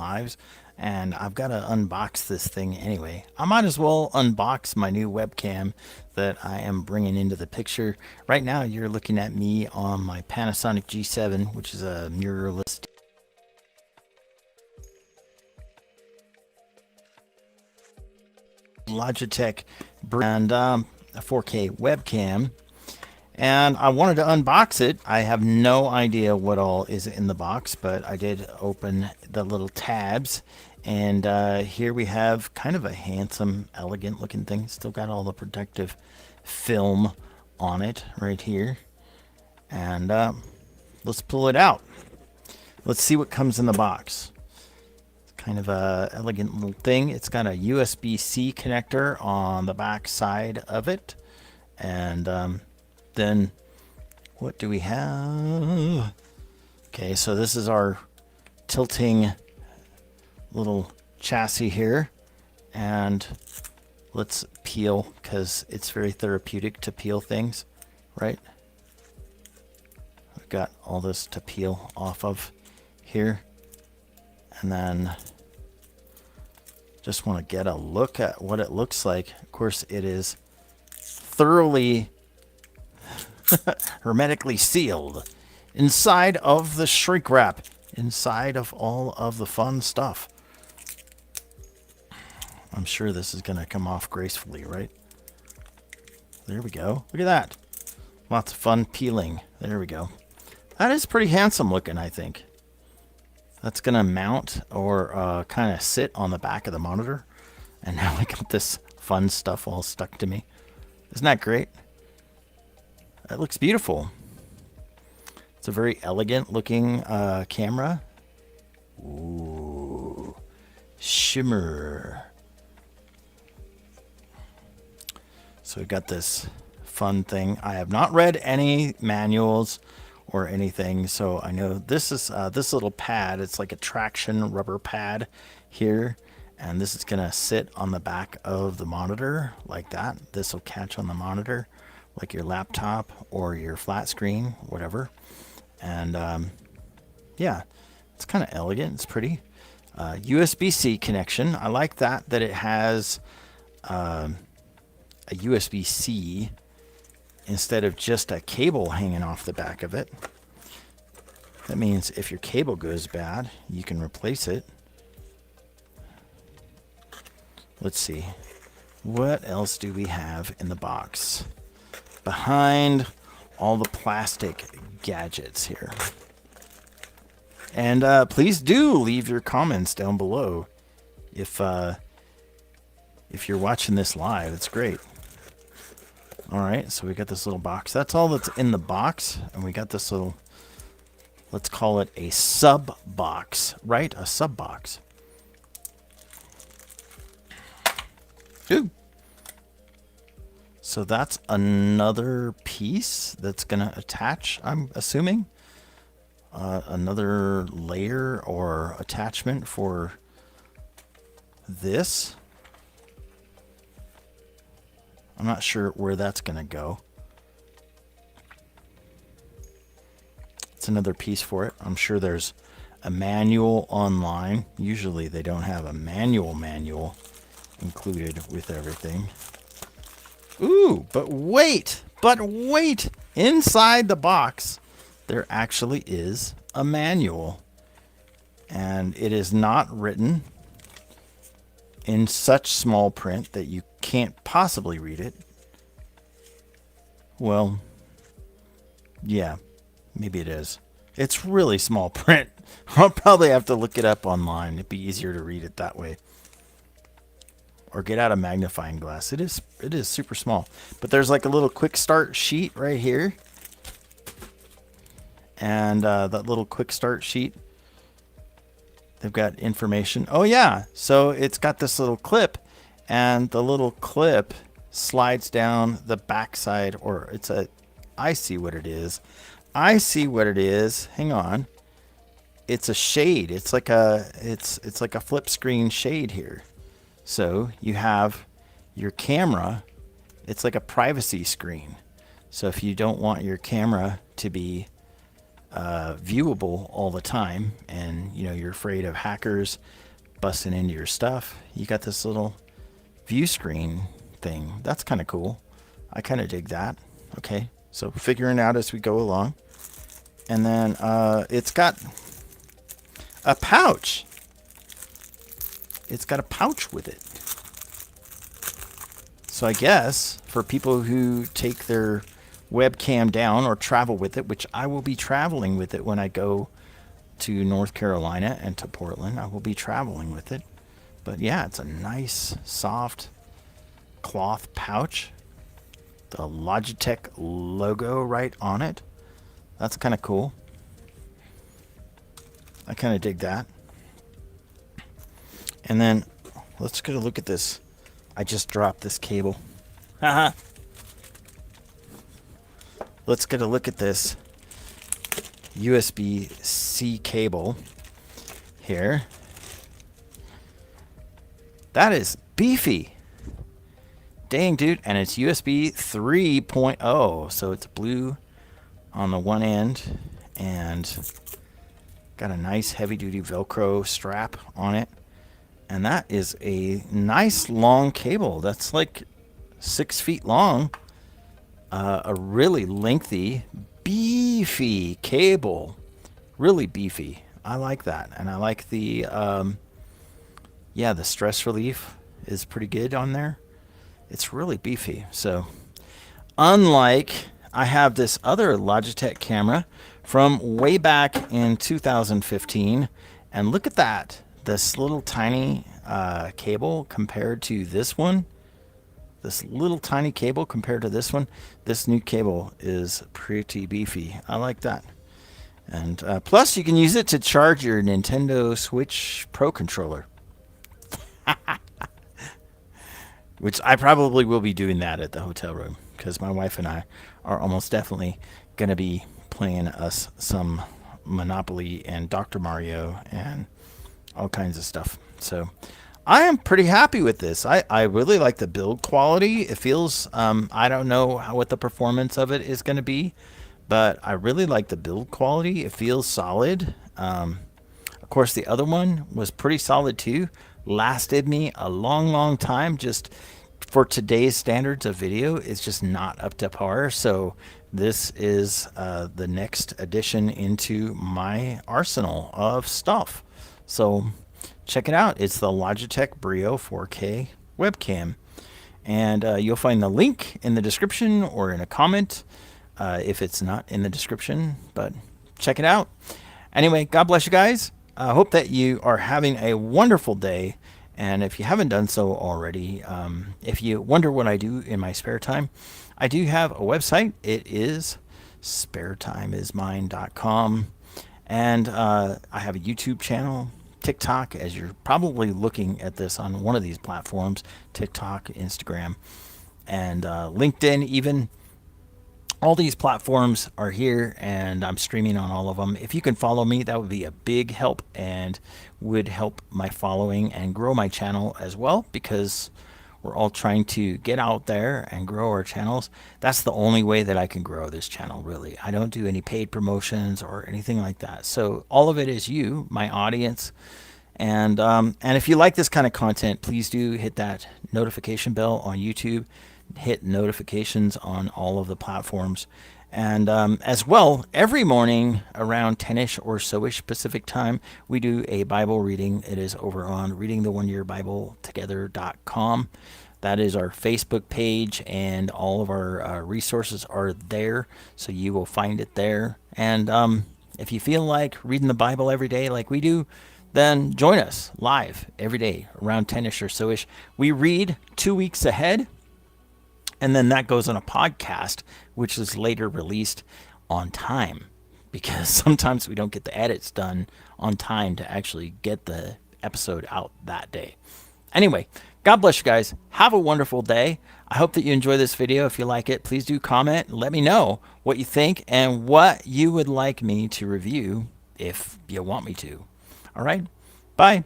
lives, and I've got to unbox this thing anyway. I might as well unbox my new webcam that I am bringing into the picture. Right now you're looking at me on my Panasonic G7, which is a mirrorless Logitech brand, a 4K webcam, and I wanted to unbox it. I have no idea what all is in the box, but I did open the little tabs, and here we have kind of a handsome, elegant looking thing. Still got all the protective film on it right here, and let's pull it out. Let's see what comes in the box. Kind of a elegant little thing. It's got a USB-C connector on the back side of it, and then what do we have? Okay, so this is our tilting little chassis here, and let's peel, because it's very therapeutic to peel things, right? We've got all this to peel off of here, and then just want to get a look at what it looks like. Of course, it is thoroughly hermetically sealed inside of the shrink wrap, inside of all of the fun stuff. I'm sure this is going to come off gracefully, right? There we go. Look at that. Lots of fun peeling. There we go. That is pretty handsome looking, I think. That's going to mount or kind of sit on the back of the monitor. And now I got this fun stuff all stuck to me. Isn't that great? That looks beautiful. It's a very elegant looking camera. Ooh, shimmer. So we got this fun thing. I have not read any manuals or anything, so I know this is this little pad. It's like a traction rubber pad here, and this is gonna sit on the back of the monitor like that. This will catch on the monitor like your laptop or your flat screen, whatever. And yeah, it's kind of elegant. It's pretty. USB-C connection. I like that it has a USB-C instead of just a cable hanging off the back of it. That means if your cable goes bad, you can replace it. Let's see. What else do we have in the box? Behind all the plastic gadgets here. And please do leave your comments down below if you're watching this live. It's great. All right, so we got this little box. That's all that's in the box, and we got this little, let's call it a sub box, right? A sub box. Ooh. So that's another piece that's gonna attach, I'm assuming. Another layer or attachment for this. I'm not sure where that's going to go. It's another piece for it. I'm sure there's a manual online. Usually they don't have a manual included with everything. Ooh, but wait! Inside the box, there actually is a manual. And it is not written in such small print that you can't possibly read it. Well, yeah, maybe it is. It's really small print. I'll probably have to look it up online. It'd be easier to read it that way. Or get out a magnifying glass. It is super small. But there's like a little quick start sheet right here. And that little quick start sheet, they've got information. Oh yeah, so it's got this little clip, and the little clip slides down the backside, or it's a, I see what it is. Hang on. It's a shade. It's like a flip screen shade here. So you have your camera. It's like a privacy screen. So if you don't want your camera to be viewable all the time, and you know you're afraid of hackers busting into your stuff, you got this little view screen thing. That's kind of cool. I kind of dig that. Okay, so figuring out as we go along. And then it's got a pouch. It's got a pouch with it. So I guess for people who take their webcam down or travel with it, which I will be traveling with it when I go to North Carolina and to Portland, I will be traveling with it. But yeah, it's a nice, soft cloth pouch. The Logitech logo right on it. That's kind of cool. I kind of dig that. And then let's get a look at this. I just dropped this cable. Haha. Let's get a look at this USB-C cable here. That is beefy. Dang, dude. And it's USB 3.0. So it's blue on the one end and got a nice heavy-duty Velcro strap on it. And that is a nice long cable. That's like 6 feet long. A really lengthy, beefy cable. Really beefy. I like that. And I like the, yeah, the stress relief is pretty good on there. It's really beefy. So, unlike, I have this other Logitech camera from way back in 2015. And look at that. This little tiny cable compared to this one. This little tiny cable compared to this one. This new cable is pretty beefy. I like that. And plus you can use it to charge your Nintendo Switch Pro controller. Which I probably will be doing that at the hotel room, because my wife and I are almost definitely going to be playing us some Monopoly and Dr. Mario and all kinds of stuff. So I am pretty happy with this. I really like the build quality. It feels, I don't know what the performance of it is going to be, but I really like the build quality. It feels solid. Of course, the other one was pretty solid too. Lasted me a long time. Just for today's standards of video, it's just not up to par. So this is the next addition into my arsenal of stuff. So check it out. It's the Logitech Brio 4K webcam. And you'll find the link in the description or in a comment if it's not in the description. But check it out. Anyway, God bless you guys. I hope that you are having a wonderful day. And if you haven't done so already, if you wonder what I do in my spare time, I do have a website. It is SpareTimeIsMine.com. And I have a YouTube channel, TikTok, as you're probably looking at this on one of these platforms, TikTok, Instagram, and LinkedIn even. All these platforms are here, and I'm streaming on all of them. If you can follow me, that would be a big help and would help my following and grow my channel as well, because we're all trying to get out there and grow our channels. That's the only way that I can grow this channel, really. I don't do any paid promotions or anything like that. So all of it is you, my audience. And if you like this kind of content, please do hit that notification bell on YouTube. Hit notifications on all of the platforms. And as well, every morning around 10ish or so-ish Pacific time, we do a Bible reading. It is over on readingtheoneyearbiblettogether.com. That is our Facebook page, and all of our resources are there, so you will find it there. And if you feel like reading the Bible every day like we do, then join us live every day around 10ish or so-ish. We read 2 weeks ahead. And then that goes on a podcast, which is later released on time, because sometimes we don't get the edits done on time to actually get the episode out that day. Anyway, God bless you guys. Have a wonderful day. I hope that you enjoy this video. If you like it, please do comment. Let me know what you think and what you would like me to review if you want me to. All right. Bye.